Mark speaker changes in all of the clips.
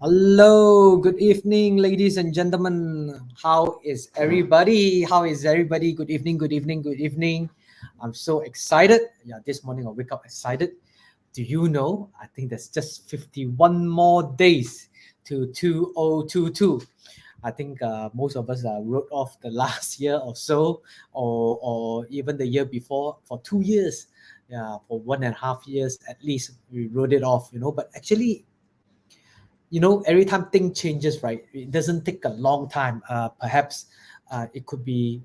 Speaker 1: Hello, good evening, ladies and gentlemen. How is everybody? How is everybody? Good evening, good evening, good evening. I'm so excited. Yeah, this morning I wake up excited. Do you know? I think there's just 51 more days to 2022. I think most of us wrote off the last year or so, or even the year before for 2 years. Yeah, for 1.5 years at least, we wrote it off, But actually, every time thing changes, right? It doesn't take a long time. Perhaps it could be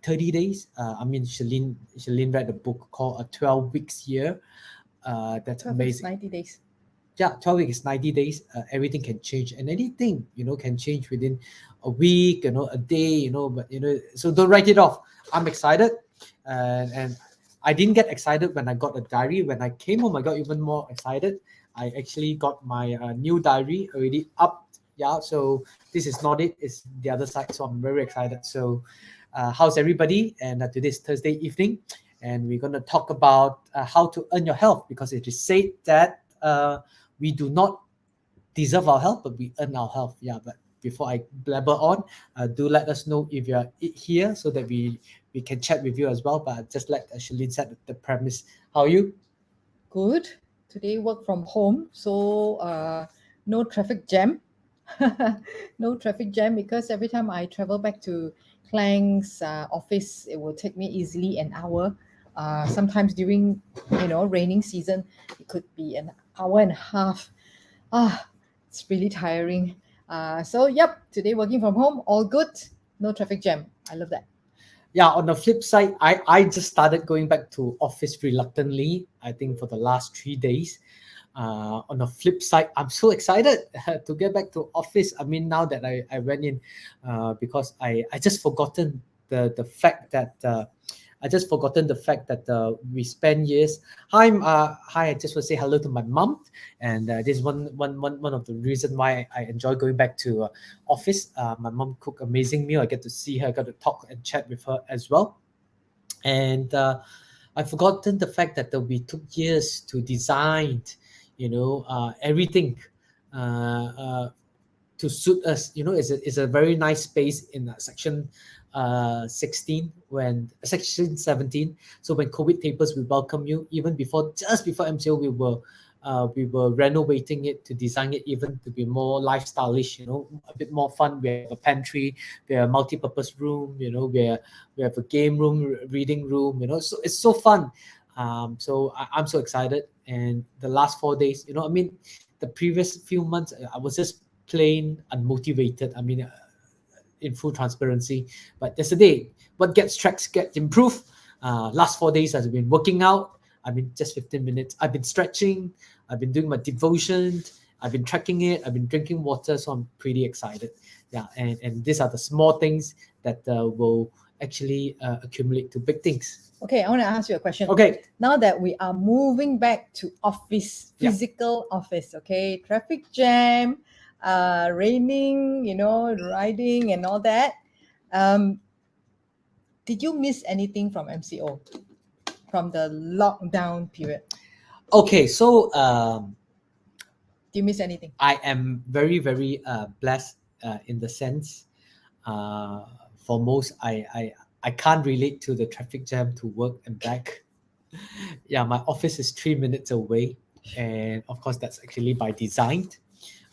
Speaker 1: 30 days. Shalene read a book called A 12 Weeks Year. That's
Speaker 2: 12 weeks,
Speaker 1: amazing.
Speaker 2: 90 days.
Speaker 1: Yeah, 12 weeks, 90 days. Everything can change, and anything, can change within a week, a day, but, so don't write it off. I'm excited. And I didn't get excited when I got a diary. When I came home, I got even more excited. I actually got my new diary already up. Yeah, so this is not it, it's the other side. So I'm very excited. So how's everybody? And today's Thursday evening, and we're going to talk about how to earn your health, because it is said that we do not deserve our health, but we earn our health. Yeah, but before I blabber on, do let us know if you're here so that we can chat with you as well. But just let Shalene set the premise. How are you?
Speaker 2: Good. Today work from home, so no traffic jam. No traffic jam because every time I travel back to Clang's office, it will take me easily an hour. Sometimes during raining season, it could be an hour and a half. It's really tiring. So yep, today working from home, all good. No traffic jam. I love that.
Speaker 1: Yeah, on the flip side, I just started going back to office reluctantly, I think for the last 3 days. On the flip side, I'm so excited to get back to office. I mean, now that I went in, because I just forgotten the fact that we spend years. Hi, I just want to say hello to my mom, and this is one of the reasons why I enjoy going back to office. My mom cook amazing meal. I get to see her, I got to talk and chat with her as well, and I've forgotten the fact that we took years to design, everything. To suit us, it's a very nice space in section 16, when section 17. So when COVID tapers, we welcome you. Even just before MCO, we were renovating it to design it even to be more lifestyleish, a bit more fun. We have a pantry, we have a multi-purpose room, we have a game room, reading room, so it's so fun. So I'm so excited. And the last 4 days, the previous few months, I was just plain unmotivated. In full transparency, but there's a day. What gets tracks get improved. Last 4 days, I've been working out. I've been just 15 minutes. I've been stretching. I've been doing my devotion. I've been tracking it. I've been drinking water. So I'm pretty excited. Yeah, and these are the small things that will actually accumulate to big things.
Speaker 2: Okay, I want to ask you a question.
Speaker 1: Okay.
Speaker 2: Now that we are moving back to office, physical office, okay, traffic jam, raining, riding and all that. Did you miss anything from MCO, from the lockdown period?
Speaker 1: Okay, so
Speaker 2: do you miss anything?
Speaker 1: I am very, very blessed in the sense, for most, I can't relate to the traffic jam to work and back. Yeah, my office is 3 minutes away, and of course that's actually by design.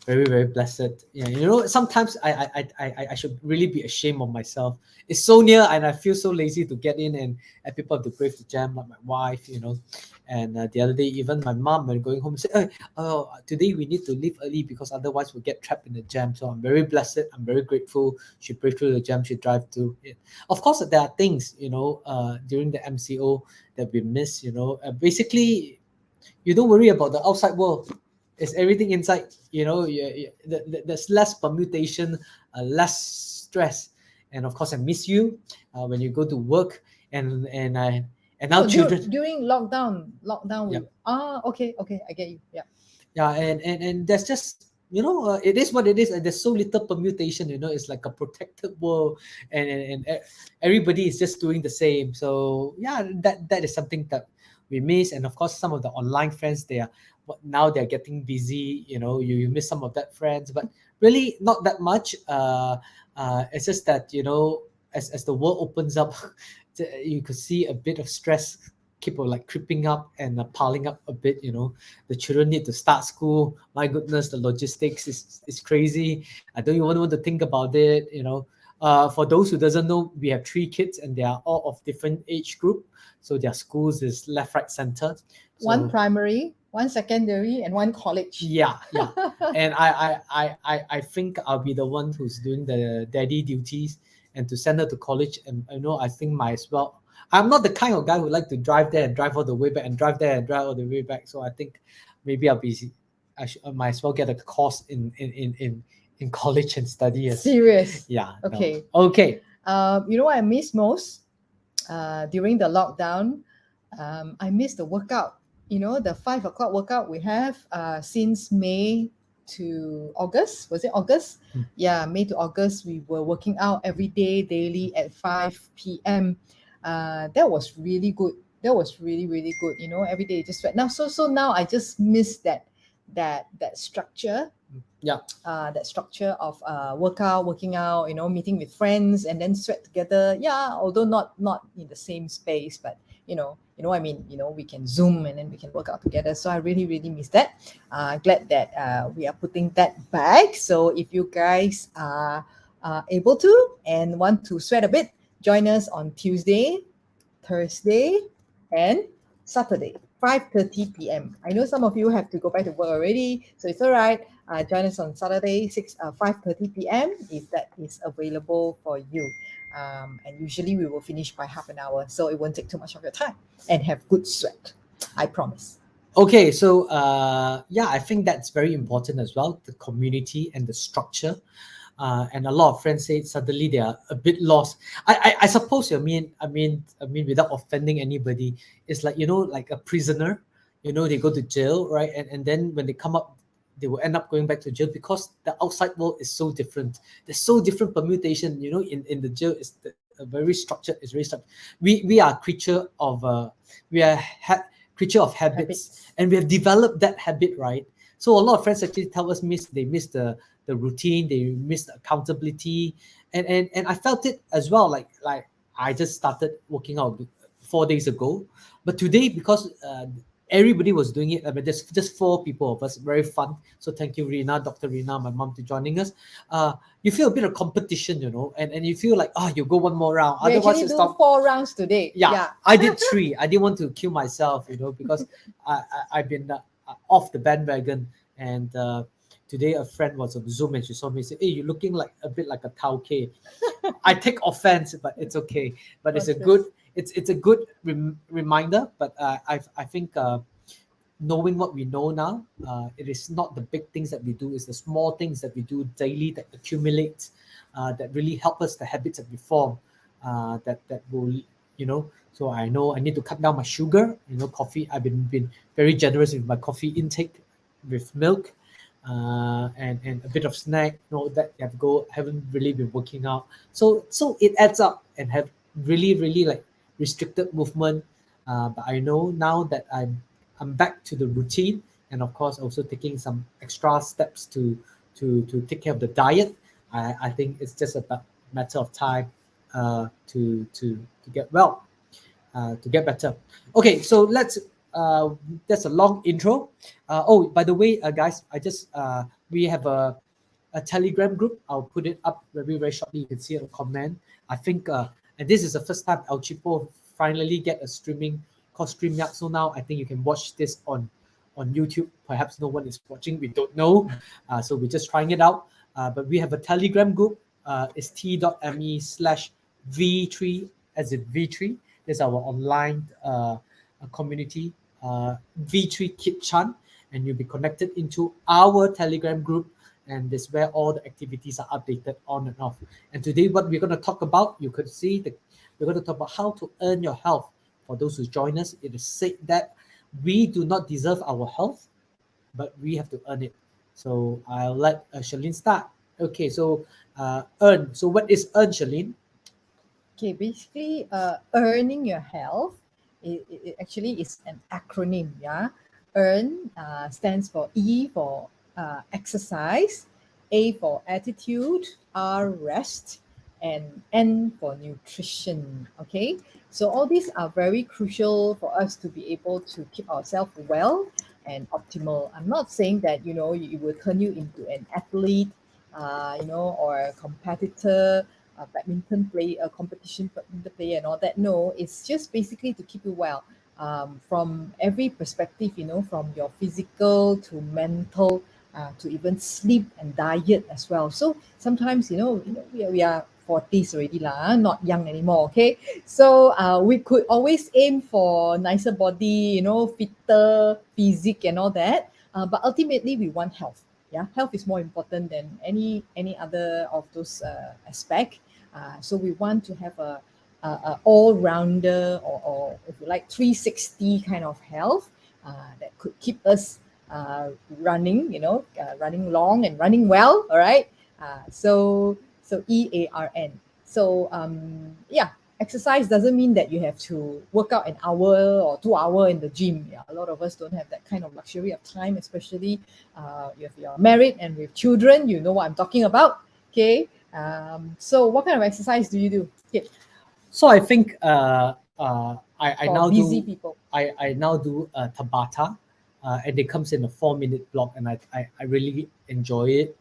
Speaker 1: Very, very blessed. Yeah, sometimes I should really be ashamed of myself. It's so near, and I feel so lazy to get in, and people have to brave the jam, like my wife. And the other day, even my mom, when going home, said, "Hey, today we need to leave early because otherwise we'll get trapped in the jam." So I'm very blessed. I'm very grateful. She braved through the jam. She drive through it. Of course, there are things, during the MCO that we miss. Basically, you don't worry about the outside world. It's everything inside. There's less permutation, less stress, and of course, I miss you when you go to work, and now children.
Speaker 2: During lockdown.
Speaker 1: Yep.
Speaker 2: Okay, I get you.
Speaker 1: Yeah, and there's just it is what it is, and there's so little permutation. It's like a protected world, and everybody is just doing the same. So yeah, that is something that we miss. And of course, some of the online friends, now they're getting busy. You miss some of that friends, but really not that much. It's just that as the world opens up, you could see a bit of stress keep on like creeping up and piling up a bit. The children need to start school. My goodness, the logistics is crazy. I don't even want to think about it. For those who doesn't know, we have 3 kids and they are all of different age group. So their schools is left, right, center. So,
Speaker 2: One primary, one secondary, and one college.
Speaker 1: yeah. And I think I'll be the one who's doing the daddy duties and to send her to college. And I think might as well. I'm not the kind of guy who like to drive there and drive all the way back and drive there and drive all the way back. So I think maybe I might as well get a course in college and study as.
Speaker 2: Serious.
Speaker 1: Yeah.
Speaker 2: Okay.
Speaker 1: No. Okay.
Speaker 2: You know what I miss most during the lockdown? I miss the workout. The 5 o'clock workout we have since May to August. Was it August? Yeah, May to August. We were working out every day, daily at 5 p.m. That was really good. That was really, really good. Every day just sweat. Now I just miss that structure.
Speaker 1: Yeah.
Speaker 2: That structure of working out, meeting with friends and then sweat together. Yeah, although not in the same space, but what I mean. We can Zoom and then we can work out together. So I really, really miss that. Glad that we are putting that back. So if you guys are able to and want to sweat a bit, join us on Tuesday, Thursday, and Saturday, 5:30 p.m. I know some of you have to go back to work already, so it's all right. Join us on Saturday, 5:30 p.m. if that is available for you. And usually we will finish by half an hour, so it won't take too much of your time and have good sweat. I promise.
Speaker 1: Okay, so I think that's very important as well, the community and the structure. And a lot of friends say suddenly they are a bit lost. I suppose I mean without offending anybody, it's like like a prisoner. They go to jail, right? And then when they come up, they will end up going back to jail because the outside world is so different. There's so different permutation. In the jail is very structured. It's very structured. We are creature of creature of habits, and we have developed that habit, right? So a lot of friends actually tell us they miss the routine, they miss the accountability, and I felt it as well. Like I just started working out 4 days ago, but today because everybody was doing it. I mean, there's just 4 people of us, very fun. So thank you, Rina, Dr. Rina, my mom, to joining us. You feel a bit of competition, and you feel like you go one more round.
Speaker 2: We
Speaker 1: Otherwise,
Speaker 2: actually do 4 rounds today.
Speaker 1: Yeah, I did 3. I didn't want to kill myself, because I've been off the bandwagon. And today a friend was on Zoom and she saw me say, "Hey, you're looking like a bit like a tauke." I take offense, but it's okay. But it's a good reminder. But I think knowing what we know now, it is not the big things that we do; it's the small things that we do daily that accumulate, that really help us, the habits that we form, that will So I know I need to cut down my sugar. Coffee. I've been very generous with my coffee intake, with milk, and a bit of snack. That haven't really been working out. So it adds up and have really like restricted movement. But I know now that I'm back to the routine, and of course also taking some extra steps to take care of the diet. I think it's just a matter of time to get well, to get better. Okay, so let's. That's a long intro. By the way, guys, I just we have a Telegram group. I'll put it up very shortly. You can see a comment. I think, and this is the first time El Chipo finally get a streaming called StreamYard. So now I think you can watch this on YouTube. Perhaps no one is watching. We don't know. So we're just trying it out. But we have a Telegram group. It's t.me/V3 as in V3. There's our online community, V3 KIDCHAN, and you'll be connected into our Telegram group, and this is where all the activities are updated on and off. And today what we're going to talk about, you could see that we're going to talk about how to earn your health. For those who join us, it is said that we do not deserve our health, but we have to earn it. So I'll let Sharlyn start. Okay, so earn. So what is earn, Sharlyn?
Speaker 2: Okay, basically, earning your health It actually is an acronym. Yeah, EARN stands for E for exercise, A for attitude, R rest, and N for nutrition. Okay, so all these are very crucial for us to be able to keep ourselves well and optimal. I'm not saying that it will turn you into an athlete, or a competitor, a badminton player, a competition badminton player, and all that. No, it's just basically to keep you well, from every perspective. From your physical to mental, to even sleep and diet as well. So sometimes we are 40s already lah, not young anymore. Okay, so we could always aim for nicer body, fitter physique and all that. But ultimately, we want health. Yeah, health is more important than any other of those aspect. So we want to have a all-rounder, or if you like 360 kind of health, that could keep us running, running long and running well. All right. So EARN. So yeah, exercise doesn't mean that you have to work out an hour or 2 hour in the gym. Yeah, a lot of us don't have that kind of luxury of time, especially if you're married and with children. You know what I'm talking about. Okay. So what kind of exercise do you do? Okay,
Speaker 1: So I think I
Speaker 2: for
Speaker 1: now
Speaker 2: busy
Speaker 1: do
Speaker 2: people.
Speaker 1: I now do Tabata, and it comes in a 4-minute block, and I really enjoy it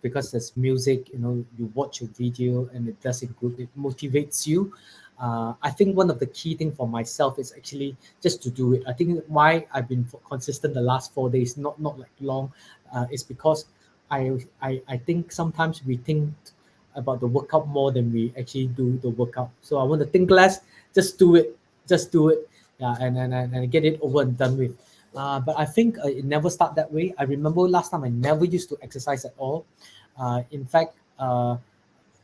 Speaker 1: because there's music. You watch a video, and it does it motivates you. I think one of the key thing for myself is actually just to do it. I think why I've been consistent the last 4 days, not like long, is because I think sometimes we think about the workout more than we actually do the workout. So I want to think less, just do it, yeah, and get it over and done with. But I think it never start that way. I remember last time I never used to exercise at all. In fact,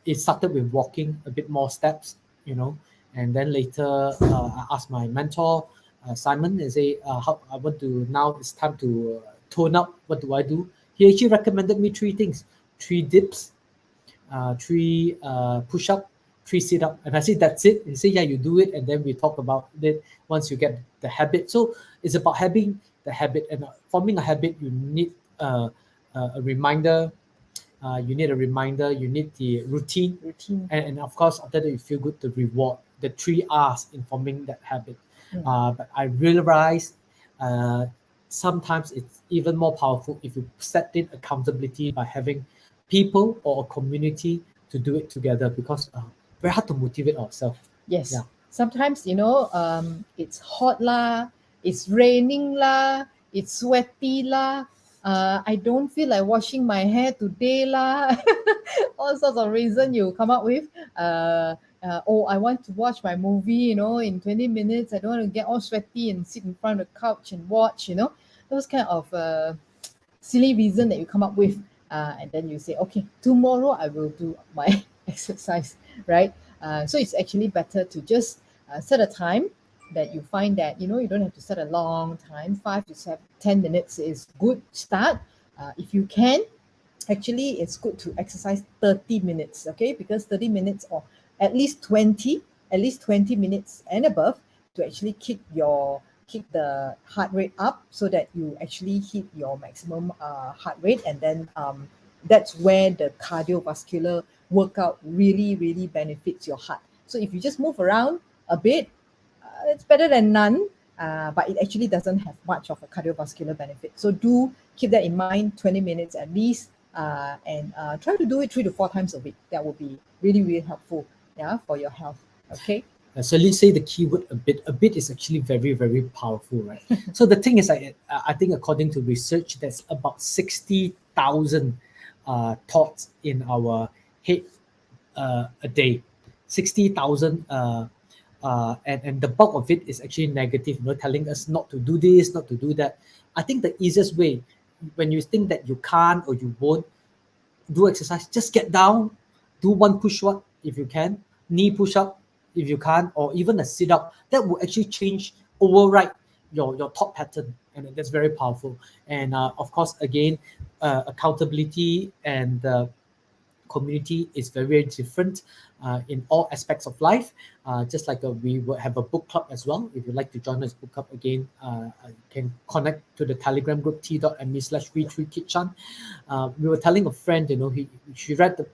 Speaker 1: it started with walking a bit more steps, and then later I asked my mentor Simon and say, how I want to now it's time to tone up. What do I do? He actually recommended me 3 things: 3 dips, 3 push-up, 3 sit-up, and I said that's it. He said, yeah, you do it, and then we talk about it once you get the habit. So it's about having the habit, and forming a habit. You need a reminder. You need the routine,
Speaker 2: Routine.
Speaker 1: and of course after that you feel good, the reward, the 3 R's in forming that habit. But I realize sometimes it's even more powerful if you set in accountability by having people or a community to do it together, because very hard to motivate ourselves.
Speaker 2: Yes.
Speaker 1: Yeah.
Speaker 2: Sometimes, it's hot lah, it's raining lah, it's sweaty lah. I don't feel like washing my hair today lah. All sorts of reason you come up with. Oh, I want to watch my movie, in 20 minutes. I don't want to get all sweaty and sit in front of the couch and watch, those kind of silly reason that you come up with. And then you say, okay, tomorrow I will do my exercise, right? So it's actually better to just set a time that you find that you don't have to set a long time. 5 to 10 minutes is good start. If you can, actually it's good to exercise 30 minutes, okay? Because 30 minutes or at least 20 minutes and above to actually keep the heart rate up, so that you actually hit your maximum heart rate. And then that's where the cardiovascular workout really really benefits your heart. So if you just move around a bit, it's better than none, but it actually doesn't have much of a cardiovascular benefit. So do keep that in mind, 20 minutes at least, and try to do it 3 to 4 times a week. That will be really really helpful, yeah, for your health. Okay.
Speaker 1: So let's say the keyword a bit. A bit is actually very, very powerful, right? So the thing is, I think according to research, there's about 60,000 thoughts in our head a day. 60,000, and the bulk of it is actually negative, telling us not to do this, not to do that. I think the easiest way, when you think that you can't or you won't do exercise, just get down, do 1 push-up if you can, knee push-up if you can't, or even a sit-up. That will actually override your thought pattern, and that's very powerful. And of course, again, accountability and community is very, very different in all aspects of life. Just like we will have a book club as well. If you'd like to join us book club again, you can connect to the Telegram group t.me/v3kitchan. We were telling a friend, she read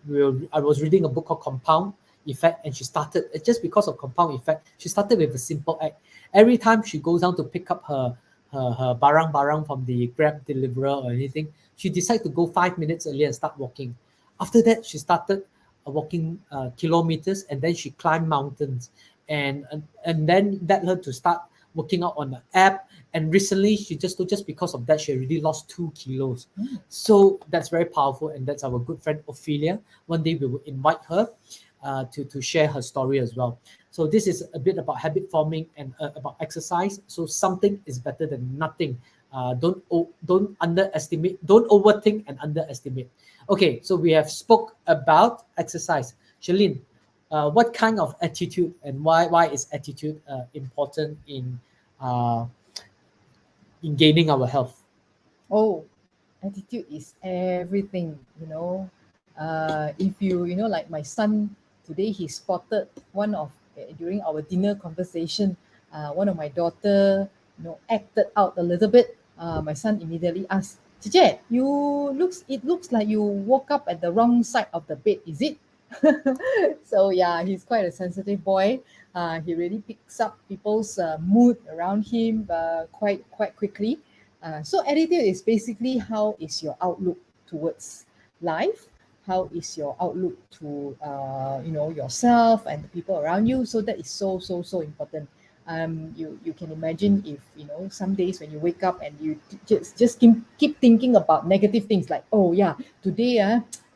Speaker 1: I was reading a book called Compound Effect, and she started just because of Compound Effect. She started with a simple act. Every time she goes down to pick up her barang from the Grab deliverer or anything, she decided to go 5 minutes earlier and start walking. After that, she started walking kilometers, and then she climbed mountains, and then that led her to start working out on the app. And recently, she just because of that, she already lost 2 kilos. So that's very powerful, and that's our good friend Ophelia. One day we will invite her to share her story as well. So this is a bit about habit forming and about exercise. So something is better than nothing. Don't underestimate, don't overthink and underestimate. Okay, so we have spoke about exercise. Shirlyn, what kind of attitude and why is attitude important in gaining our health?
Speaker 2: Oh, attitude is everything, if like my son today, he spotted during our dinner conversation, one of my daughter acted out a little bit. My son immediately asked, "Chiche, it looks like you woke up at the wrong side of the bed, is it?" So yeah, he's quite a sensitive boy. He really picks up people's mood around him quite quickly. So attitude is basically how is your outlook towards life, how is your outlook to yourself and the people around you. So that is so important. You can imagine if some days when you wake up and you just keep thinking about negative things, like, oh yeah, today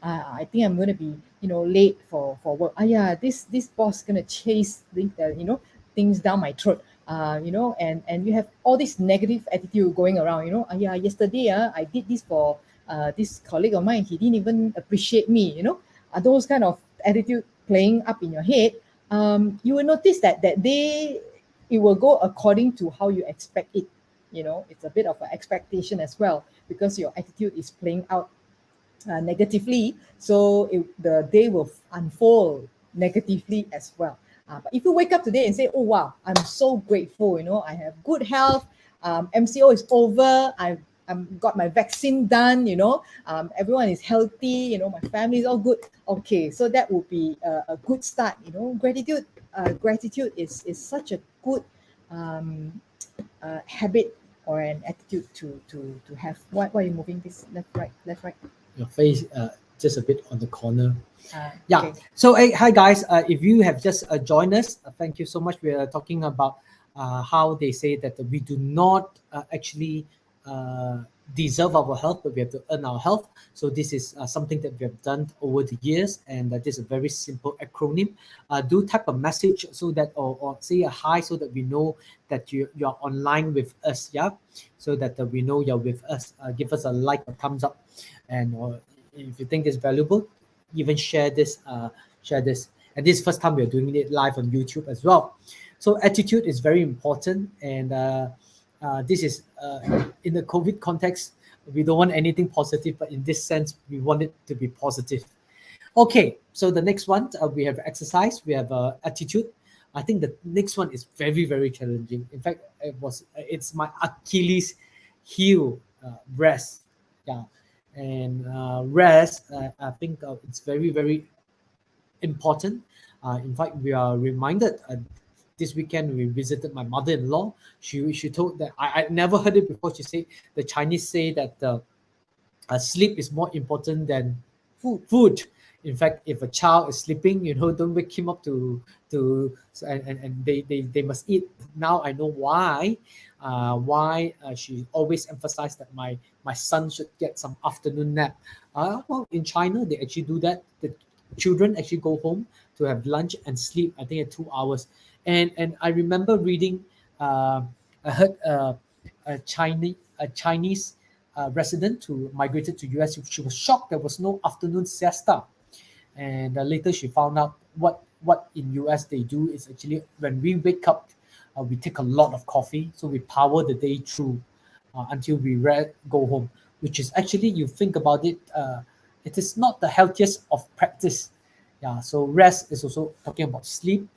Speaker 2: I think I'm going to be late for work. Yeah, this boss gonna chase things down my throat. And you have all this negative attitude going around. Yeah, yesterday I did this for this colleague of mine. He didn't even appreciate me. Those kind of attitude playing up in your head. You will notice that day it will go according to how you expect it. It's a bit of an expectation as well, because your attitude is playing out negatively, so the day will unfold negatively as well. But if you wake up today and say, "Oh wow, I'm so grateful, I have good health, MCO is over, I've got my vaccine done, everyone is healthy, my family is all good." Okay, so that would be a good start. Gratitude is such a good habit or an attitude to have. Why are you moving this left, right?
Speaker 1: Your face just a bit on the corner. Yeah.
Speaker 2: Okay.
Speaker 1: So hey, hi guys. If you have just joined us, thank you so much. We are talking about how they say that we do not actually deserve our health, but we have to earn our health. So this is something that we have done over the years, and this is a very simple acronym. Do type a message so that, or say a hi, so that we know that you're online with us. Yeah. So that we know you're with us. Give us a like, a thumbs up, and or if you think it's valuable, even share this. And this is the first time we're doing it live on YouTube as well. So attitude is very important, and this is in the COVID context, we don't want anything positive, but in this sense, we want it to be positive. Okay, so the next one, we have exercise, we have attitude. I think the next one is very, very challenging. In fact, it's my Achilles heel, rest. Yeah, and rest, I think it's very, very important. In fact, we are reminded this weekend we visited my mother-in-law. She told that I never heard it before. She said the Chinese say that sleep is more important than food. In fact, if a child is sleeping, don't wake him up and they must eat. Now I know why she always emphasized that my son should get some afternoon nap. Well, in China they actually do that. The children actually go home to have lunch and sleep, I think, at 2 hours. And I remember reading, I heard a Chinese resident who migrated to US. She was shocked there was no afternoon siesta, and later she found out what in US they do is actually when we wake up, we take a lot of coffee, so we power the day through until we go home. Which is actually, you think about it, it is not the healthiest of practice. Yeah, so rest is also talking about sleep,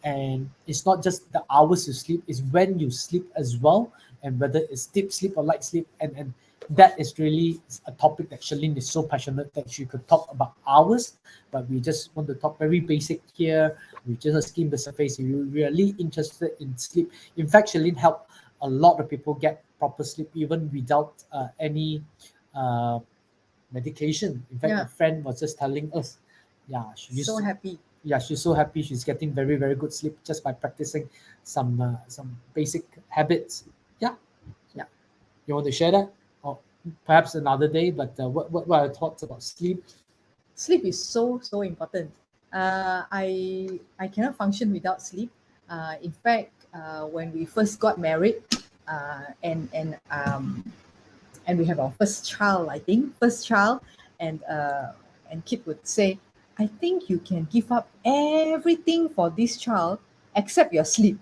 Speaker 1: and it's not just the hours you sleep, it's when you sleep as well, and whether it's deep sleep or light sleep, and that is really a topic that Shirlyn is so passionate that she could talk about hours, but we just want to talk very basic here. We just skim the surface. If you're really interested in sleep, in fact, Shirlyn helped a lot of people get proper sleep even without any uh, medication. In fact,
Speaker 2: Yeah.
Speaker 1: a friend was just telling us, yeah,
Speaker 2: So happy.
Speaker 1: yeah, she's so happy she's getting very, very good sleep just by practicing some basic habits. Yeah,
Speaker 2: Yeah.
Speaker 1: you want to share that, or perhaps another day? But what are your thoughts about sleep?
Speaker 2: Sleep is so important. I cannot function without sleep. In fact, when we first got married, and we have our first child, I think first child, and Kip would say, I think you can give up everything for this child except your sleep,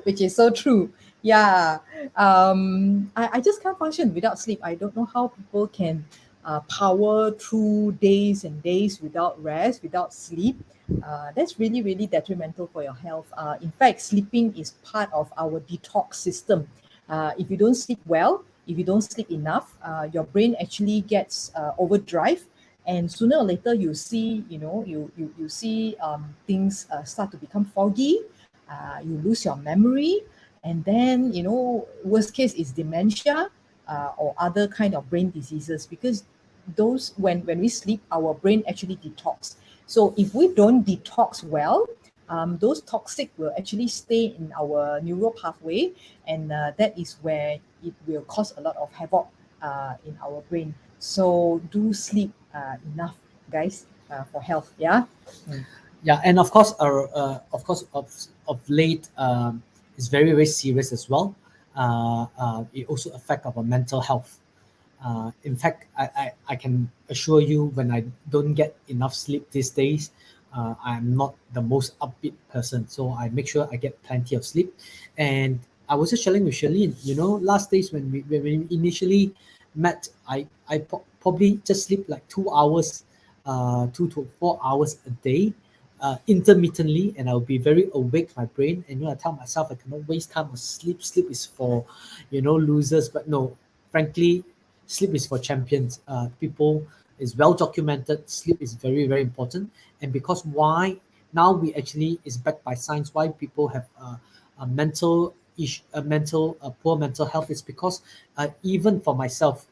Speaker 2: which is so true. Yeah. I just can't function without sleep. I don't know how people can power through days and days without rest, without sleep. That's really, really detrimental for your health. In fact, sleeping is part of our detox system. If you don't sleep well, if you don't sleep enough, your brain actually gets overdrive, and sooner or later you see, you see things start to become foggy. You lose your memory, and then worst case is dementia, or other kind of brain diseases, because those when we sleep, our brain actually detox. So if we don't detox well, those toxic will actually stay in our neural pathway, and that is where it will cause a lot of havoc in our brain. So do sleep enough, guys, for health. Yeah.
Speaker 1: Yeah, and of course, of late, it's very, very serious as well. It also affect our mental health. In fact, I can assure you, when I don't get enough sleep these days, I'm not the most upbeat person. So I make sure I get plenty of sleep. And I was just sharing with Charlene, last days when we initially met, I probably just sleep like 2 hours, 2 to 4 hours a day, intermittently, and I'll be very awake, my brain, and I tell myself I cannot waste time on sleep. Sleep is for, losers. But no, frankly, sleep is for champions. People, is well documented. Sleep is very, very important, and because why now we actually is backed by science. Why people have a mental issue, poor mental health, is because even for myself,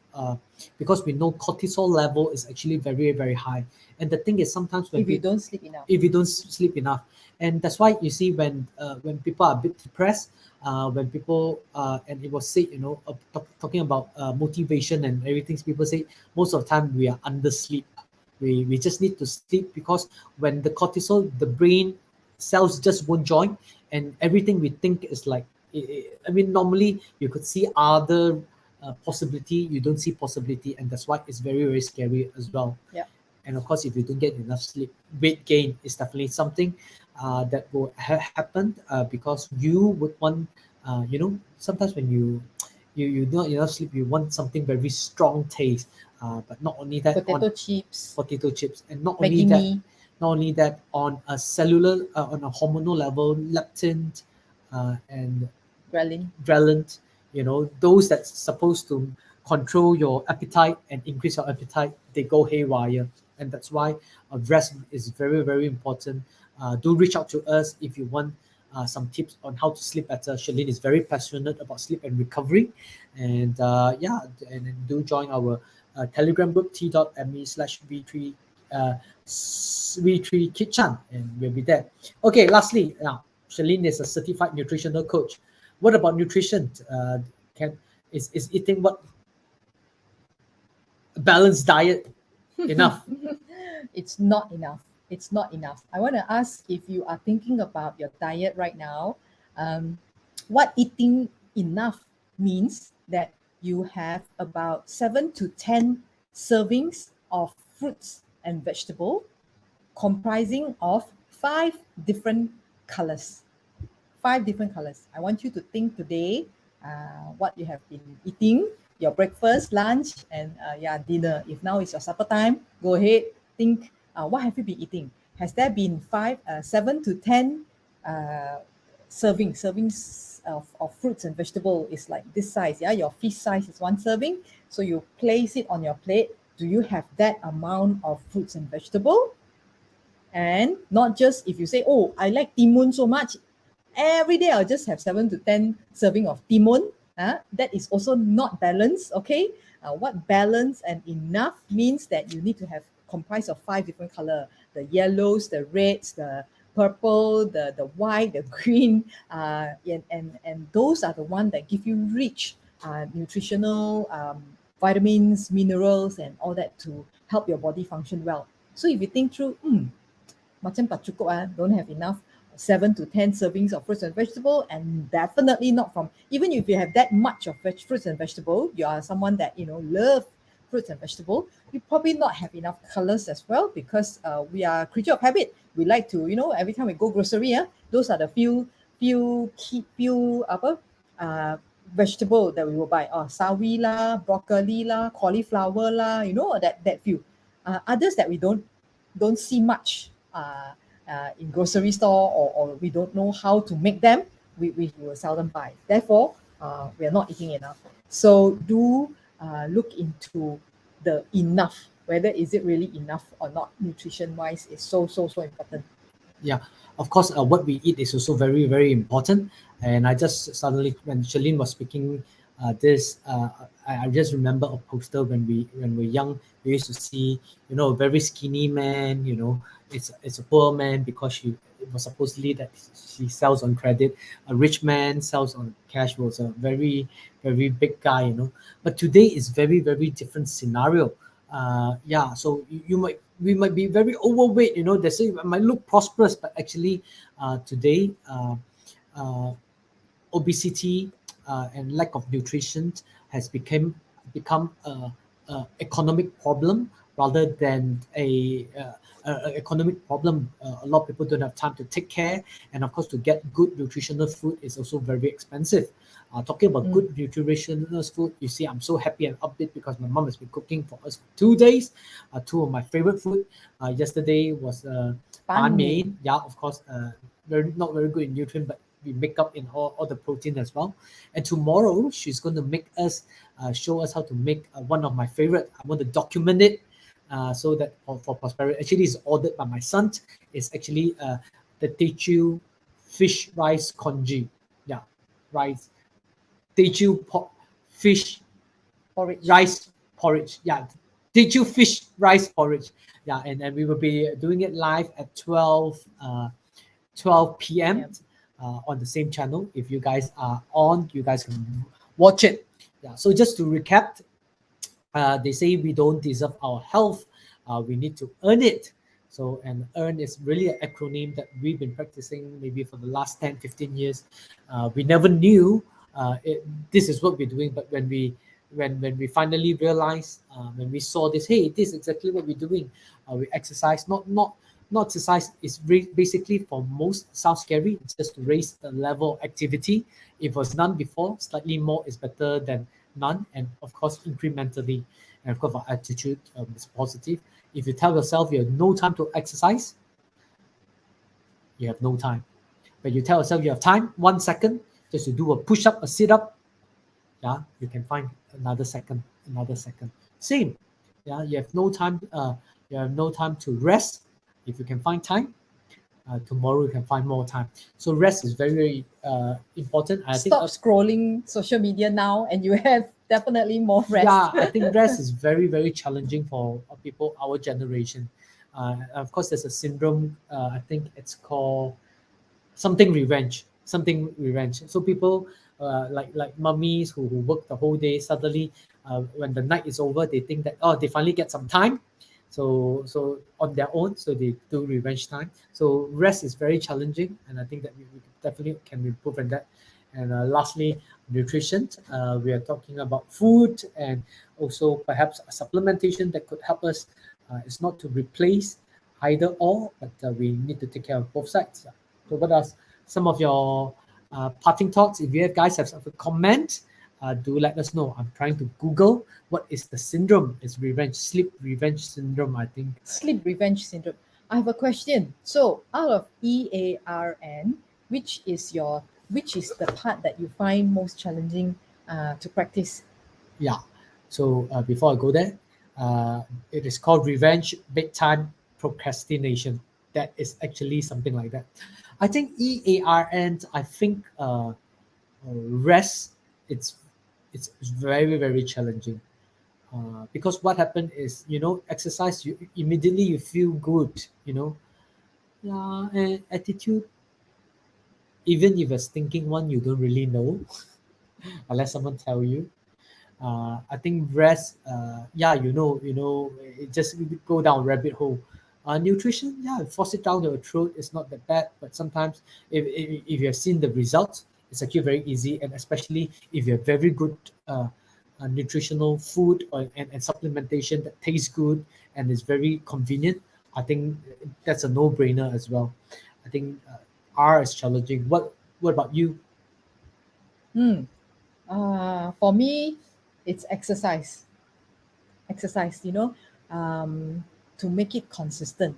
Speaker 1: because we know cortisol level is actually very, very high, and the thing is sometimes when
Speaker 2: If you
Speaker 1: people,
Speaker 2: don't sleep enough.
Speaker 1: if you don't sleep enough, and that's why you see when people are a bit depressed, when people and it was said, talking about motivation and everything, people say most of the time we are undersleep. We just need to sleep, because when the cortisol, the brain cells just won't join, and everything we think is like, I mean, normally you could see other possibility, you don't see possibility, and that's why it's very, very scary as well.
Speaker 2: Yeah.
Speaker 1: And of course, if you don't get enough sleep, weight gain is definitely something that will happen, because you would want, sometimes when you don't enough sleep, you want something very strong taste. But not only that, on
Speaker 2: Potato chips,
Speaker 1: potato chips, and not only
Speaker 2: Maggie
Speaker 1: that,
Speaker 2: mee.
Speaker 1: on a cellular, on a hormonal level, leptin, and
Speaker 2: Ghrelin.
Speaker 1: ghrelin, those that's supposed to control your appetite and increase your appetite, they go haywire. And that's why rest is very, very important. Do reach out to us if you want some tips on how to sleep better. Charlene is very passionate about sleep and recovery. And yeah, and then do join our Telegram group, t.me/v3 uh, v3 kitchen, and we'll be there. Okay, lastly, now Charlene is a certified nutritional coach. What about nutrition? Can is eating what balanced diet enough?
Speaker 2: It's not enough. It's not enough. I want to ask, if you are thinking about your diet right now, um, what eating enough means that you have about 7 to 10 servings of fruits and vegetable, comprising of 5 different colors. 5 different colors. I want you to think today what you have been eating, your breakfast, lunch, and dinner. If now is your supper time, go ahead, think, what have you been eating? Has there been 7 to 10 servings of fruits and vegetable? Is like this size, yeah, your feast size is one serving. So you place it on your plate. Do you have that amount of fruits and vegetable? And not just if you say, oh, I like timun so much, every day I'll just have 7 to 10 serving of timun. That is also not balanced, okay? What balance and enough means that you need to have comprised of 5 different color: the yellows, the reds, the purple, the white, the green, and those are the one that give you rich nutritional vitamins, minerals, and all that to help your body function well. So if you think through, macam tak cukup don't have enough 7 to 10 servings of fruits and vegetable, and definitely not from, even if you have that much of fruits and vegetable, you are someone that love fruits and vegetable, you probably not have enough colors as well, because we are creature of habit. We like to, every time we go grocery, those are the few vegetable that we will buy. Sawi lah, broccoli lah, cauliflower lah, that few. Others that we don't see much in grocery store, or we don't know how to make them, we will seldom buy. Therefore, we are not eating enough. So do look into the enough, whether is it really enough or not, nutrition wise, is so important.
Speaker 1: Yeah, of course, what we eat is also very, very important. And I just suddenly, when Shirlyn was speaking I just remember a poster when we were young. We used to see, a very skinny man. It's a poor man because it was supposedly that she sells on credit. A rich man sells on cash, was a very, very big guy. But today is very, very different scenario. So we might be very overweight. They say it might look prosperous, but actually, today, obesity and lack of nutrition has become a economic problem rather than a economic problem. A lot of people don't have time to take care, and of course, to get good nutritional food is also very expensive. Talking about good nutritional food, you see, I'm so happy and upbeat because my mom has been cooking for us for 2 days. Two of my favorite food. Yesterday was ban mi. Yeah, of course, not very good in nutrient, but we make up in all the protein as well. And tomorrow she's going to make us show us how to make one of my favorite. I want to document it so that for prosperity. Actually, it's ordered by my son. It's actually the Teochew fish rice congee. Yeah, rice. Teochew fish
Speaker 2: Porridge.
Speaker 1: rice porridge. Yeah, Teochew fish rice porridge. Yeah, and we will be doing it live at 12 p.m. On the same channel. If you guys are on, you guys can watch it. Yeah. So just to recap, they say we don't deserve our health. We need to earn it. So, and earn is really an acronym that we've been practicing maybe for the last 10, 15 years. We never knew this is what we're doing, but when we finally realized, when we saw this, hey, this is exactly what we're doing. We exercise, not exercise is basically, for most, sounds scary. It's just to raise the level of activity. If it was none before, slightly more is better than none, and of course incrementally. And of course, our attitude is positive. If you tell yourself you have no time to exercise, you have no time. But you tell yourself you have time, 1 second, just to do a push-up, a sit-up, yeah, you can find another second. Same. Yeah, you have no time. You have no time to rest. If you can find time, tomorrow you can find more time. So rest is very, very important. I think
Speaker 2: Stop scrolling social media now, and you have definitely more rest.
Speaker 1: Yeah, I think rest is very, very challenging for people our generation. Of course, there's a syndrome. I think it's called something revenge. So people like mummies who work the whole day, suddenly when the night is over, they think that they finally get some time. So on their own, so they do revenge time. So rest is very challenging, and I think that we definitely can improve on that. And lastly, nutrition. We are talking about food and also perhaps a supplementation that could help us. It's not to replace either or, but we need to take care of both sides. So what are some of your parting thoughts? If you guys have a comment, do let us know. I'm trying to Google what is the syndrome. It's sleep revenge syndrome, I think.
Speaker 2: Sleep revenge syndrome. I have a question. So out of EARN, which is the part that you find most challenging to practice?
Speaker 1: Yeah. So before I go there, it is called revenge bedtime procrastination. That is actually something like that. I think EARN. I think rest. It's it's very very challenging. Because what happened is, exercise, you immediately you feel good, yeah, and attitude, even if it's thinking one, you don't really know unless someone tell you. I think rest, yeah, it just go down rabbit hole. Nutrition, yeah, force it down your throat. It's not that bad, but sometimes if you have seen the results, it's actually very easy, and especially if you have very good nutritional food and supplementation that tastes good and is very convenient. I think that's a no-brainer as well. I think R is challenging. What about you?
Speaker 2: Hmm. For me, it's exercise. Exercise, to make it consistent.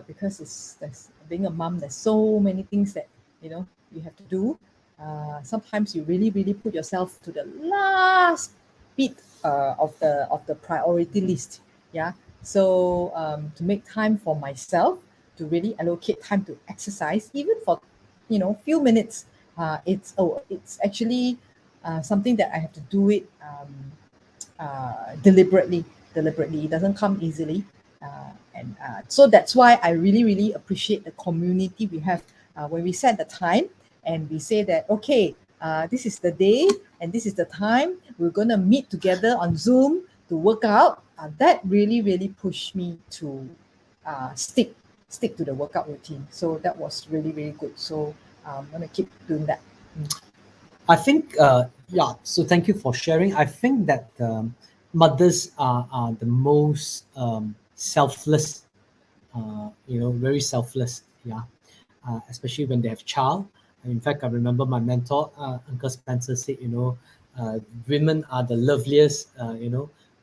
Speaker 2: Because there's being a mom, there's so many things that you have to do. Sometimes you really, really put yourself to the last bit of the priority list. Yeah. So to make time for myself, to really allocate time to exercise, even for few minutes, it's actually something that I have to do it deliberately. It doesn't come easily. And so that's why I really, really appreciate the community we have when we set the time and we say that, okay, this is the day and this is the time we're going to meet together on Zoom to work out. That really, really pushed me to stick to the workout routine. So that was really, really good. So I'm going to keep doing that.
Speaker 1: I think, yeah, so thank you for sharing. I think that mothers are the most selfless, very selfless, yeah, especially when they have child. In fact, I remember my mentor, Uncle Spencer, said, women are the loveliest,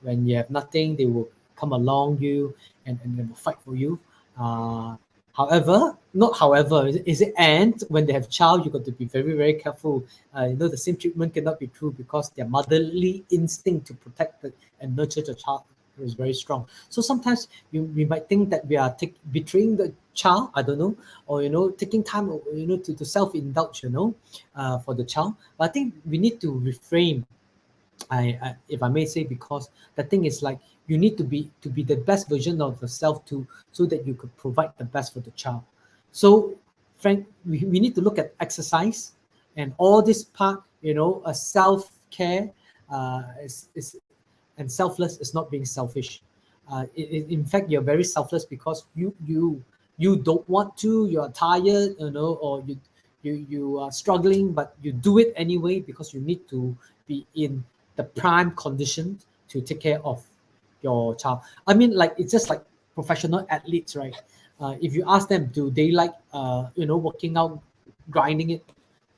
Speaker 1: when you have nothing, they will come along you and they will fight for you. Uh, However, not however, is it and when they have child, you got to be very, very careful. The same treatment cannot be true because their motherly instinct to protect and nurture the child is very strong. So sometimes we might think that we are betraying the child, I don't know, or taking time, to self-indulge, for the child. But I think we need to reframe. If I may say, because the thing is like you need to be the best version of yourself to so that you could provide the best for the child. So Frank, we need to look at exercise and all this part, a self-care is and selfless is not being selfish. In fact, you're very selfless because you don't want to, you're tired, or you are struggling, but you do it anyway because you need to be in the prime condition to take care of your child. I mean, like it's just like professional athletes, right? If you ask them, do they like working out, grinding it?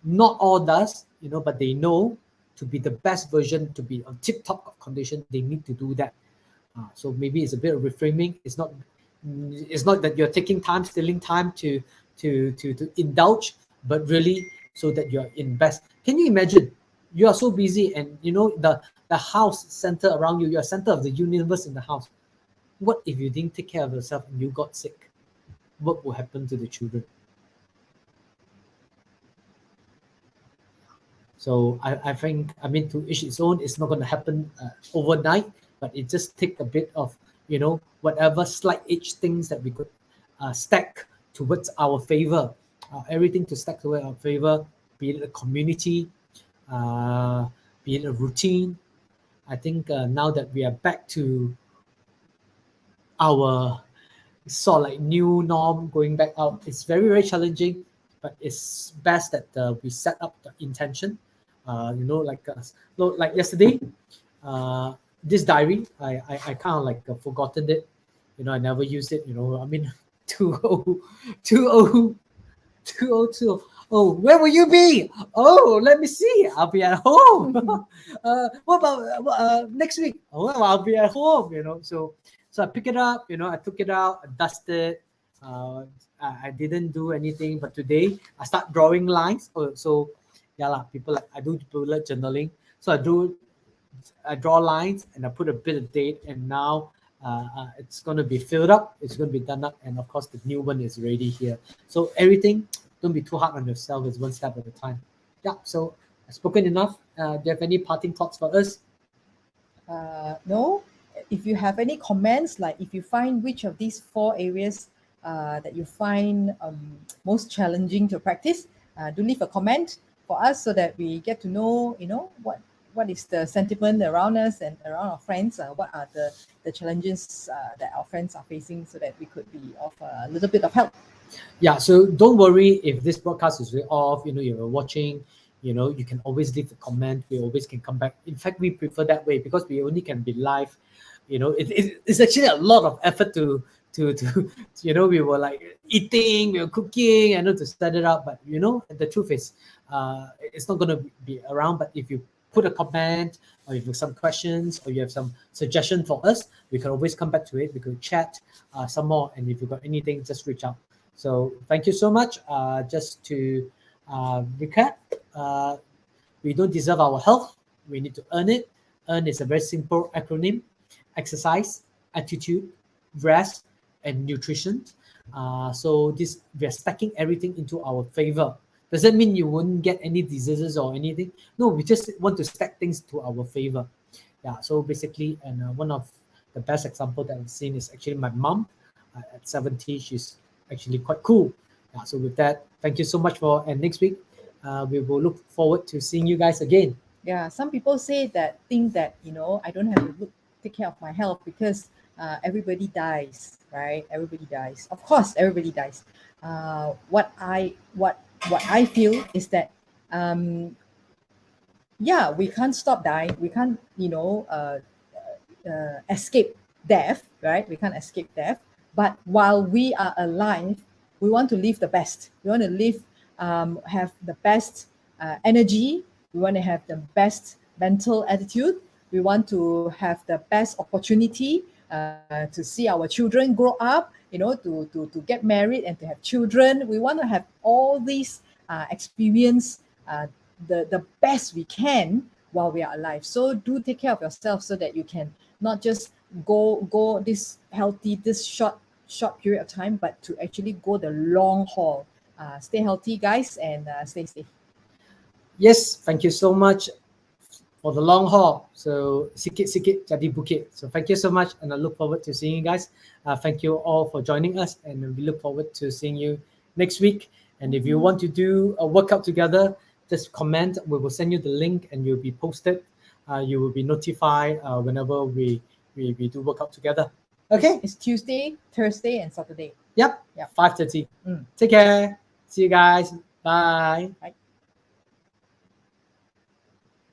Speaker 1: Not all does, but they know to be the best version, to be on tip top of condition, they need to do that. So maybe it's a bit of reframing. It's not that you're taking time, stealing time to indulge, but really so that you're in best. Can you imagine? You are so busy, and the house center around you. You're center of the universe in the house. What if you didn't take care of yourself and you got sick? What will happen to the children? So I think, I mean, to each its own. It's not going to happen overnight, but it just take a bit of whatever slight edge things that we could stack towards our favor. Everything to stack towards our favor, be it a community, uh, be it a routine. I think now that we are back to our sort of like new norm, going back out, it's very very challenging, but it's best that we set up the intention. Like yesterday, this diary, I kind of like forgotten it. I never used it. I mean, 2020. Oh, where will you be? Oh, let me see. I'll be at home. What about next week? Oh, well, I'll be at home. So I pick it up. I took it out, I dusted. I didn't do anything, but today I start drawing lines. Oh, so yeah, lah. People like I do bullet journaling. So I draw lines and I put a bit of date, and now it's going to be filled up, it's going to be done up, and of course the new one is ready here. So everything, don't be too hard on yourself, it's one step at a time. Yeah, so I've spoken enough. Do you have any parting thoughts for us?
Speaker 2: No, if you have any comments, like if you find which of these 4 areas that you find most challenging to practice, do leave a comment for us so that we get to know, what is the sentiment around us and around our friends. What are the challenges that our friends are facing, so that we could be of a little bit of help.
Speaker 1: Yeah, so don't worry if this broadcast is way off, you're watching, you can always leave a comment. We always can come back. In fact, we prefer that way because we only can be live. It's actually a lot of effort to we were like eating, we were cooking, to set it up. But the truth is, it's not going to be around. But if you put a comment, or if you have some questions, or you have some suggestion for us, we can always come back to it. We could chat some more, and if you've got anything, just reach out. So thank you so much. Just to recap, we don't deserve our health. We need to earn it. Earn is a very simple acronym: exercise, attitude, rest, and nutrition. So we are stacking everything into our favor. Does that mean you won't get any diseases or anything? No, we just want to stack things to our favor. Yeah, so basically, and one of the best example that I've seen is actually my mom. At 70, she's actually quite cool. Yeah, so with that, thank you so much and next week, we will look forward to seeing you guys again.
Speaker 2: Yeah, some people think that I don't have to take care of my health because everybody dies, right? Everybody dies. Of course, everybody dies. What I feel is that we can't stop dying. We can't escape death, right? We can't escape death. But while we are alive, we want to live the best. We want to live, have the best energy. We want to have the best mental attitude. We want to have the best opportunity to see our children grow up, to get married and to have children. We want to have all these experience the best we can while we are alive. So do take care of yourself so that you can not just go this healthy, this short period of time, but to actually go the long haul. Stay healthy, guys, and stay safe.
Speaker 1: Yes, thank you so much for the long haul. So sikit-sikit jadi bukit. So thank you so much, and I look forward to seeing you guys. Thank you all for joining us, and we look forward to seeing you next week. And if you want to do a workout together, just comment. We will send you the link, and you'll be posted. You will be notified whenever we do workout together. Okay.
Speaker 2: It's Tuesday, Thursday, and Saturday.
Speaker 1: Yep. 5:30. Take care. See you guys. Bye.
Speaker 2: Bye.